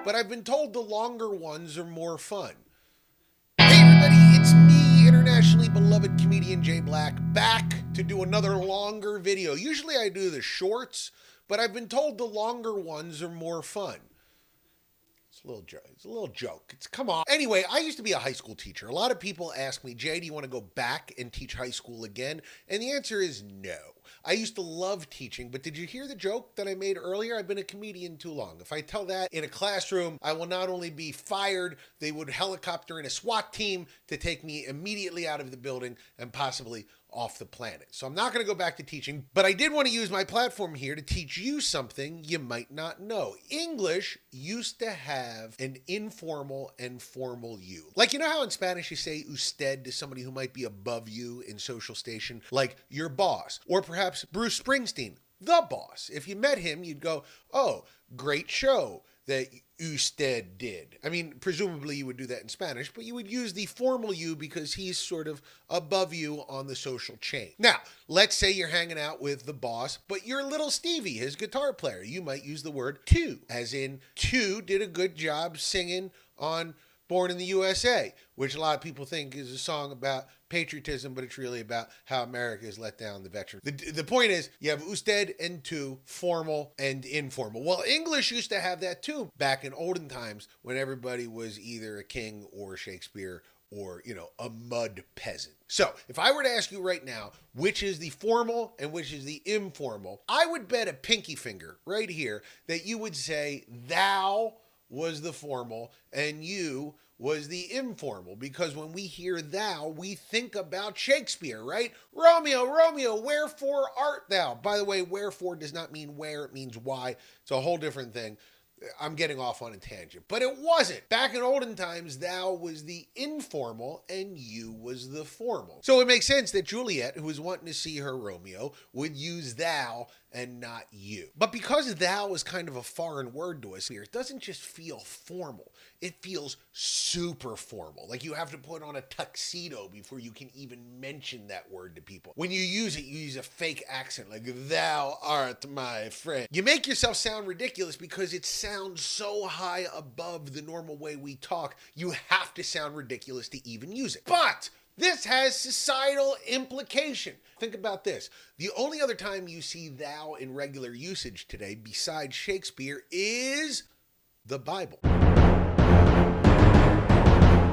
but I've been told the longer ones are more fun. Hey everybody, it's me, internationally beloved comedian Jay Black, back to do another longer video. Usually I do the shorts, but I've been told the longer ones are more fun. It's a little joke. It's a little joke. Come on. Anyway, I used to be a high school teacher. A lot of people ask me, Jay, do you want to go back and teach high school again? And the answer is no. I used to love teaching, but did you hear the joke that I made earlier? I've been a comedian too long. If I tell that in a classroom, I will not only be fired, they would helicopter in a SWAT team to take me immediately out of the building and possibly off the planet. So I'm not going to go back to teaching, but I did want to use my platform here to teach you something you might not know. English used to have an informal and formal you. Like, you know how in Spanish you say usted to somebody who might be above you in social station, like your boss, or perhaps Bruce Springsteen, the boss. If you met him, you'd go, oh, great show that usted did. I mean, presumably you would do that in Spanish, but you would use the formal you because he's sort of above you on the social chain. Now, let's say you're hanging out with the boss, but you're little Stevie, his guitar player. You might use the word two, as in two did a good job singing on Born in the USA, which a lot of people think is a song about patriotism, but it's really about how America has let down the veterans. The point is, you have usted and tu, formal and informal. Well, English used to have that too back in olden times when everybody was either a king or Shakespeare or, you know, a mud peasant. So if I were to ask you right now, which is the formal and which is the informal, I would bet a pinky finger right here that you would say thou was the formal and you was the informal, because when we hear thou, we think about Shakespeare, right? Romeo, Romeo, wherefore art thou? By the way, wherefore does not mean where, it means why. It's a whole different thing. I'm getting off on a tangent, but it wasn't. Back in olden times, thou was the informal and you was the formal. So it makes sense that Juliet, who was wanting to see her Romeo, would use thou and not you. But because thou is kind of a foreign word to us here, it doesn't just feel formal. It feels super formal. Like you have to put on a tuxedo before you can even mention that word to people. When you use it, you use a fake accent, like thou art my friend. You make yourself sound ridiculous because it sounds so high above the normal way we talk, you have to sound ridiculous to even use it. But this has societal implication. Think about this. The only other time you see thou in regular usage today, besides Shakespeare, is the Bible.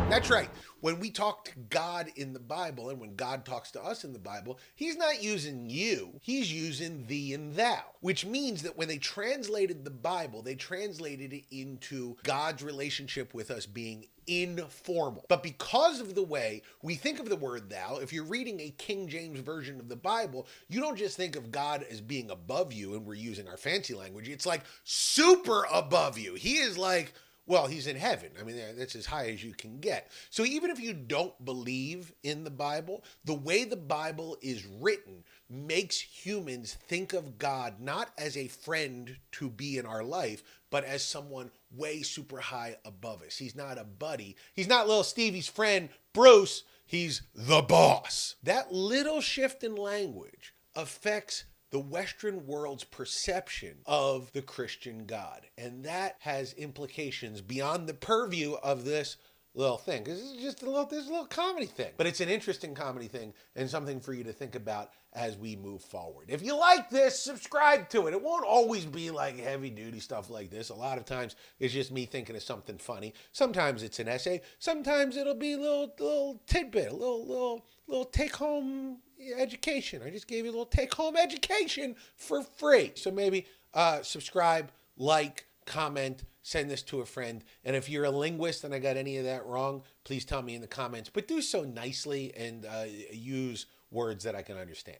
That's right. When we talk to God in the Bible, and when God talks to us in the Bible, he's not using you, he's using thee and thou, which means that when they translated the Bible, they translated it into God's relationship with us being informal. But because of the way we think of the word thou, if you're reading a King James version of the Bible, you don't just think of God as being above you, and we're using our fancy language. It's like super above you. He is like, well, he's in heaven. I mean, that's as high as you can get. So even if you don't believe in the Bible, the way the Bible is written makes humans think of God not as a friend to be in our life, but as someone way super high above us. He's not a buddy. He's not little Stevie's friend, Bruce. He's the boss. That little shift in language affects the Western world's perception of the Christian God. And that has implications beyond the purview of this little thing. Because this is just a little comedy thing. But it's an interesting comedy thing and something for you to think about as we move forward. If you like this, subscribe to it. It won't always be like heavy duty stuff like this. A lot of times it's just me thinking of something funny. Sometimes it's an essay. Sometimes it'll be a little tidbit, a little take home education. I just gave you a little take home education for free. So maybe subscribe, like, comment, send this to a friend. And if you're a linguist and I got any of that wrong, please tell me in the comments, but do so nicely and use words that I can understand.